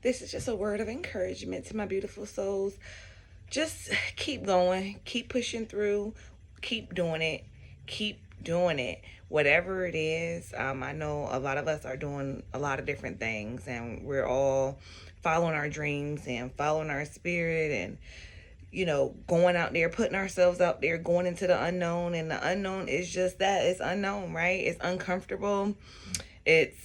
This is just a word of encouragement to my beautiful souls. Just keep going, keep pushing through, keep doing it, keep doing it. Whatever it is, I know a lot of us are doing a lot of different things, and we're all following our dreams and following our spirit, and going out there, putting ourselves out there, going into the unknown. And the unknown is just that, it's unknown, right? It's uncomfortable. It's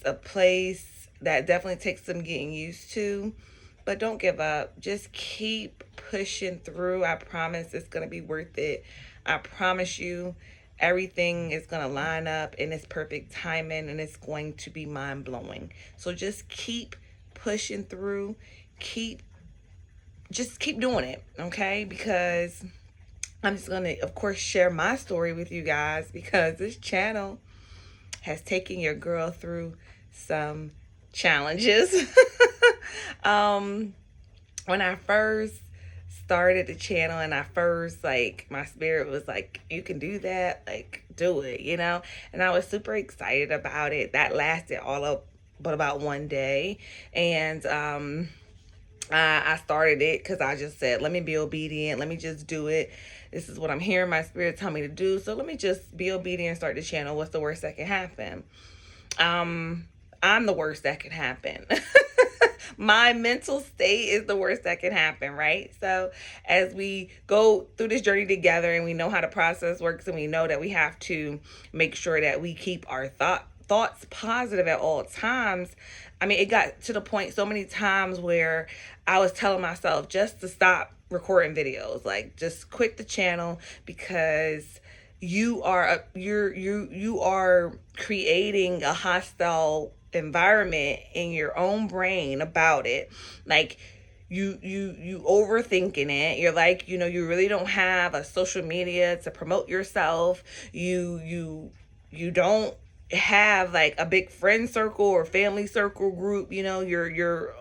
a place that definitely takes some getting used to. But don't give up. Just keep pushing through. I promise it's going to be worth it. I promise you everything is going to line up in its perfect timing, and it's going to be mind blowing. So just keep pushing through. Keep doing it, okay? Because I'm just going to, of course, share my story with you guys, because this channel has taken your girl through some challenges. um, when I first started the channel, and I first, like, my spirit was like, you can do that, like, do it. And I was super excited about it. That lasted all up but about one day. And I started it because I just said, let me be obedient. Let me just do it. This is what I'm hearing my spirit tell me to do. So let me just be obedient and start the channel. What's the worst that can happen? I'm the worst that can happen. My mental state is the worst that can happen, right? So as we go through this journey together, and we know how the process works, and we know that we have to make sure that we keep our thoughts positive at all times. I mean, it got to the point so many times where I was telling myself just to stop recording videos, like just quit the channel, because you are creating a hostile environment in your own brain about it. Like, you overthinking it. You're like, you really don't have a social media to promote yourself. You don't have like a big friend circle or family circle group. You're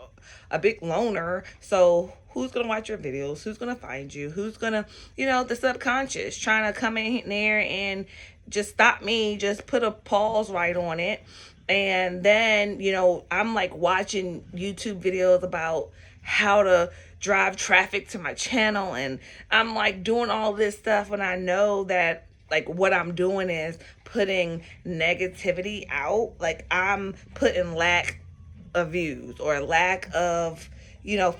a big loner. So who's gonna watch your videos? Who's gonna find you? Who's gonna, the subconscious trying to come in there and just stop me, just put a pause right on it. And then, I'm like watching YouTube videos about how to drive traffic to my channel, and I'm like doing all this stuff when I know that, like, what I'm doing is putting negativity out. Like, I'm putting lack of views, or a lack of,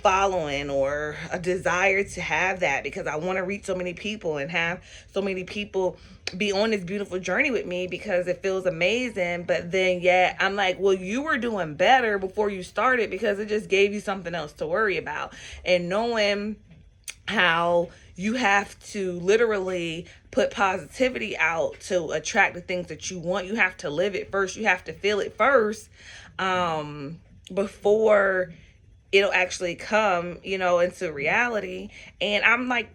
following, or a desire to have that, because I want to reach so many people and have so many people be on this beautiful journey with me, because it feels amazing. But then, yeah, I'm like, well, you were doing better before you started, because it just gave you something else to worry about. And knowing how you have to literally put positivity out to attract the things that you want. You have to live it first. You have to feel it first, before it'll actually come, into reality. And I'm like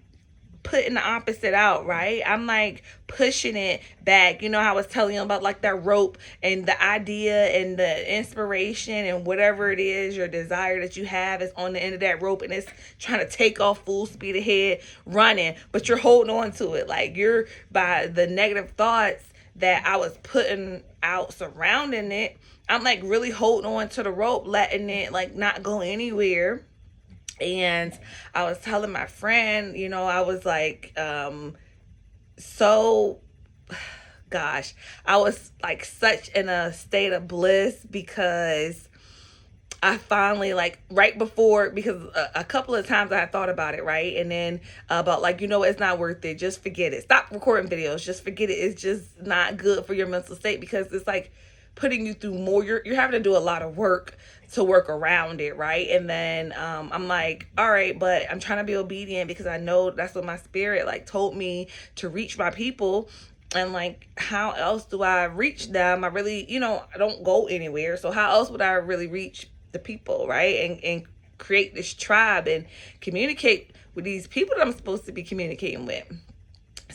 putting the opposite out, right? I'm like pushing it back. How I was telling you about, like, that rope, and the idea and the inspiration and whatever it is, your desire that you have is on the end of that rope, and it's trying to take off full speed ahead, running, but you're holding on to it. Like, you're, by the negative thoughts that I was putting out surrounding it, I'm like really holding on to the rope, letting it like not go anywhere. And I was telling my friend, I was like, so, gosh, I was like such in a state of bliss, because I finally, like, right before, because a couple of times I had thought about it, right? And then about, like, it's not worth it. Just forget it. Stop recording videos. Just forget it. It's just not good for your mental state, because it's like putting you through more. You're having to do a lot of work to work around it, right? And then I'm like, all right, but I'm trying to be obedient, because I know that's what my spirit like told me to reach my people. And like, how else do I reach them? I really, I don't go anywhere. So how else would I really reach the people, right? And create this tribe and communicate with these people that I'm supposed to be communicating with.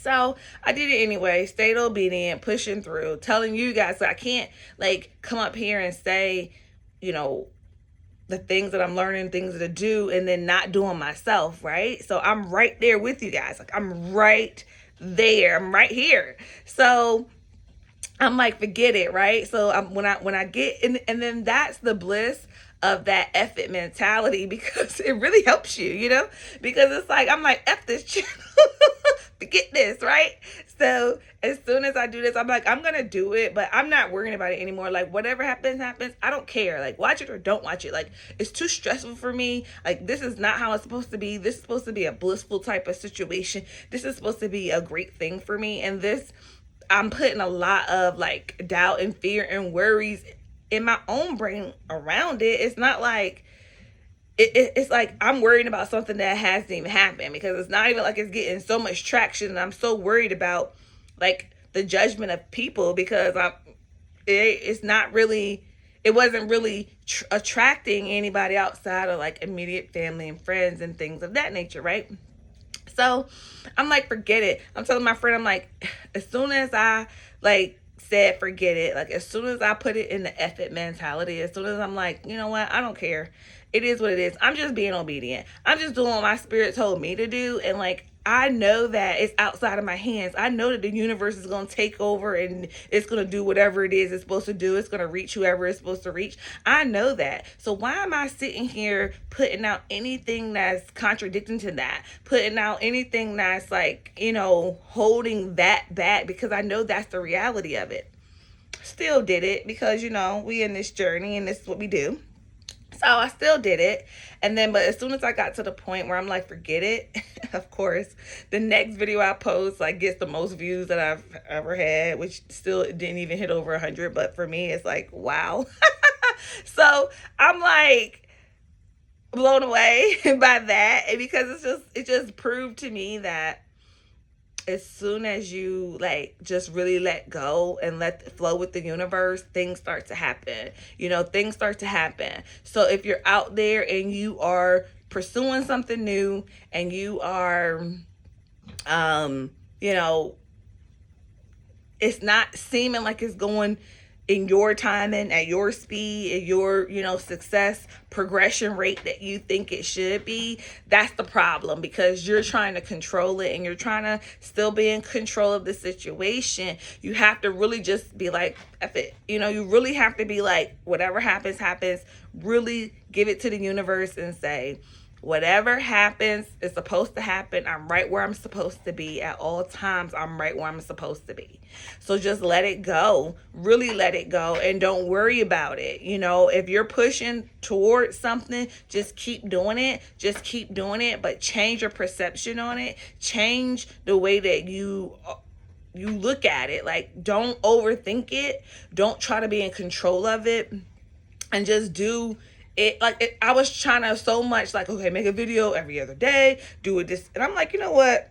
So I did it anyway, stayed obedient, pushing through, telling you guys. So I can't like come up here and say, you know, the things that I'm learning, things to do, and then not doing myself, right? So I'm right there with you guys. Like, I'm right there. I'm right here. So I'm like, forget it, right? So when I get in, and then that's the bliss of that F it mentality, because it really helps you, because it's like, I'm like, F this channel. Forget this, right? So as soon as I do this, I'm like, I'm gonna do it, but I'm not worrying about it anymore. Like, whatever happens, happens. I don't care. Like, watch it or don't watch it. Like, it's too stressful for me. Like, this is not how it's supposed to be. This is supposed to be a blissful type of situation. This is supposed to be a great thing for me. And this, I'm putting a lot of like doubt and fear and worries in my own brain around it. It's not like, it's like I'm worried about something that hasn't even happened, because it's not even like it's getting so much traction, and I'm so worried about like the judgment of people, because it's not really, it wasn't really attracting anybody outside of like immediate family and friends and things of that nature, right? So I'm like, forget it. I'm telling my friend, I'm like, as soon as I like said forget it, like as soon as I put it in the F it mentality, as soon as I'm like, you know what, I don't care. It is what it is. I'm just being obedient. I'm just doing what my spirit told me to do. And like, I know that it's outside of my hands. I know that the universe is going to take over and it's going to do whatever it is it's supposed to do. It's going to reach whoever it's supposed to reach. I know that. So why am I sitting here putting out anything that's contradicting to that? Putting out anything that's like, holding that back, because I know that's the reality of it. Still did it because, we in this journey and this is what we do. So I still did it. And then, but as soon as I got to the point where I'm like, forget it, of course, the next video I post like gets the most views that I've ever had, which still didn't even hit over 100. But for me, it's like, wow. So I'm like blown away by that. And because it just proved to me that as soon as you like just really let go and let it flow with the universe, things start to happen. Things start to happen. So if you're out there and you are pursuing something new and you are it's not seeming like it's going in your time and at your speed and your success progression rate that you think it should be, that's the problem, because you're trying to control it and you're trying to still be in control of the situation. You have to really just be like, F it. You really have to be like, whatever happens, really give it to the universe and say, whatever happens is supposed to happen. I'm right where I'm supposed to be at all times. I'm right where I'm supposed to be. So just let it go. Really let it go and don't worry about it. If you're pushing towards something, just keep doing it. Just keep doing it, but change your perception on it. Change the way that you look at it. Like, don't overthink it. Don't try to be in control of it, and just do it. I was trying to so much like, okay, make a video every other day, do it this, and I'm like, you know what,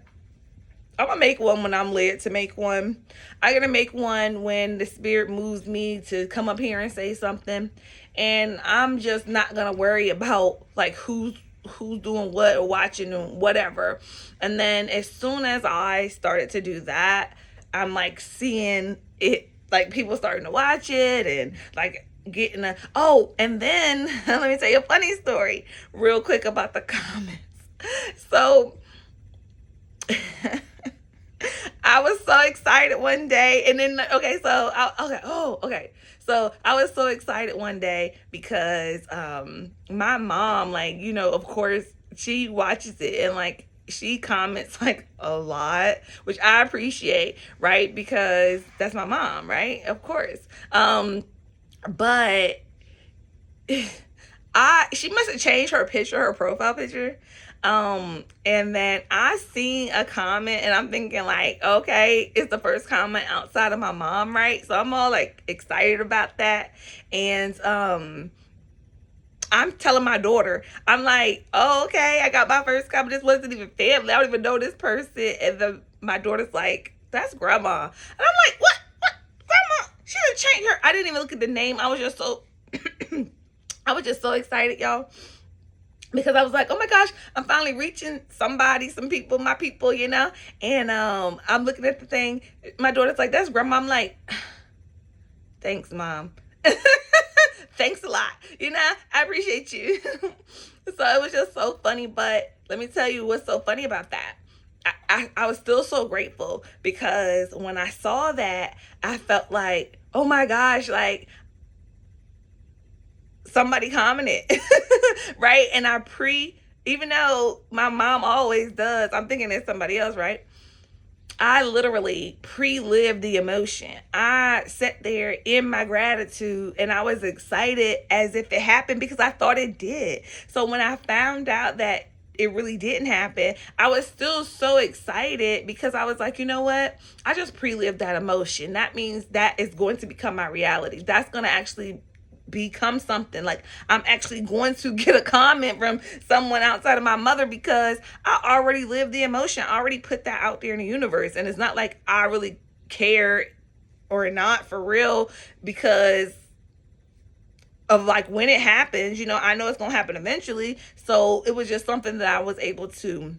I'm gonna make one when I'm led to make one. I'm gonna make one when the spirit moves me to come up here and say something, and I'm just not gonna worry about like who's doing what or watching or whatever. And then as soon as I started to do that, I'm like seeing it, like people starting to watch it and like getting and then let me tell you a funny story real quick about the comments. So I was so excited one day, and then so I was so excited one day because my mom, like, of course she watches it, and like she comments like a lot, which I appreciate, right? Because that's my mom, right? Of course. But she must have changed her picture, her profile picture. And then I seen a comment and I'm thinking like, okay, it's the first comment outside of my mom, right? So I'm all like excited about that. And I'm telling my daughter, I'm like, oh, okay, I got my first comment. This wasn't even family. I don't even know this person. And my daughter's like, that's grandma. And I'm like, what? Grandma? She didn't change her. I didn't even look at the name. I was just so excited, y'all, because I was like, oh my gosh, I'm finally reaching somebody, some people, my people, and I'm looking at the thing. My daughter's like, that's grandma. I'm like, thanks, Mom. Thanks a lot. I appreciate you. So it was just so funny. But let me tell you what's so funny about that. I was still so grateful, because when I saw that, I felt like, oh my gosh, like somebody commented, right? And even though my mom always does, I'm thinking it's somebody else, right? I literally pre-lived the emotion. I sat there in my gratitude and I was excited as if it happened because I thought it did. So when I found out that it really didn't happen, I was still so excited because I was like, you know what? I just pre-lived that emotion. That means that is going to become my reality. That's going to actually become something. Like, I'm actually going to get a comment from someone outside of my mother because I already lived the emotion. I already put that out there in the universe. And it's not like I really care or not for real because of like when it happens. I know it's gonna happen eventually. So it was just something that I was able to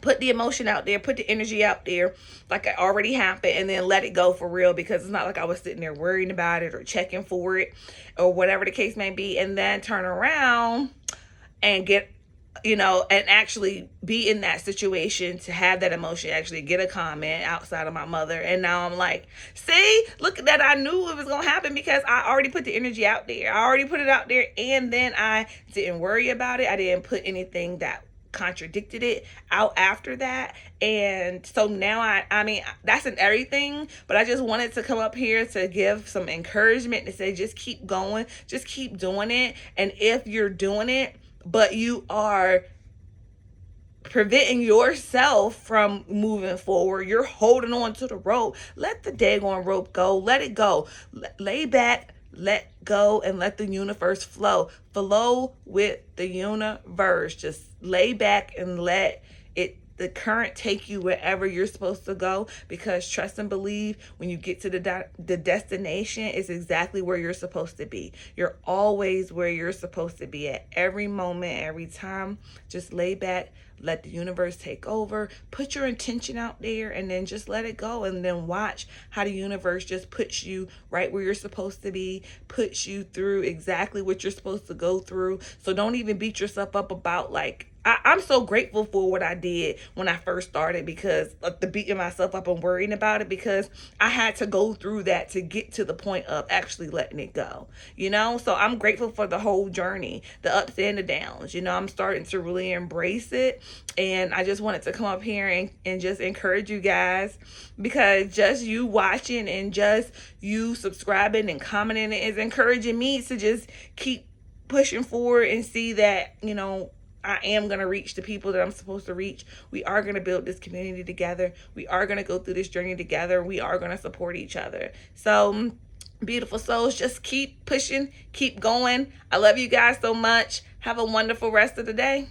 put the emotion out there, put the energy out there like it already happened, and then let it go for real, because it's not like I was sitting there worrying about it or checking for it or whatever the case may be, and then turn around and get, and actually be in that situation to have that emotion, actually get a comment outside of my mother. And now I'm like, see, look at that. I knew it was going to happen because I already put the energy out there. I already put it out there, and then I didn't worry about it. I didn't put anything that contradicted it out after that. And so now I mean, that's in everything, but I just wanted to come up here to give some encouragement to say, just keep going, just keep doing it. And if you're doing it, but you are preventing yourself from moving forward, you're holding on to the rope, let the daggone rope go, let it go, lay back, let go, and let the universe flow with the universe. Just lay back and let the current take you wherever you're supposed to go, because trust and believe, when you get to the destination, is exactly where you're supposed to be. You're always where you're supposed to be at every moment, every time. Just lay back, let the universe take over, put your intention out there, and then just let it go. And then watch how the universe just puts you right where you're supposed to be, puts you through exactly what you're supposed to go through. So don't even beat yourself up about, like, I'm so grateful for what I did when I first started, because of the beating myself up and worrying about it, because I had to go through that to get to the point of actually letting it go, So I'm grateful for the whole journey, the ups and the downs. I'm starting to really embrace it. And I just wanted to come up here and just encourage you guys, because just you watching and just you subscribing and commenting is encouraging me to just keep pushing forward and see that, I am going to reach the people that I'm supposed to reach. We are going to build this community together. We are going to go through this journey together. We are going to support each other. So, beautiful souls, just keep pushing, keep going. I love you guys so much. Have a wonderful rest of the day.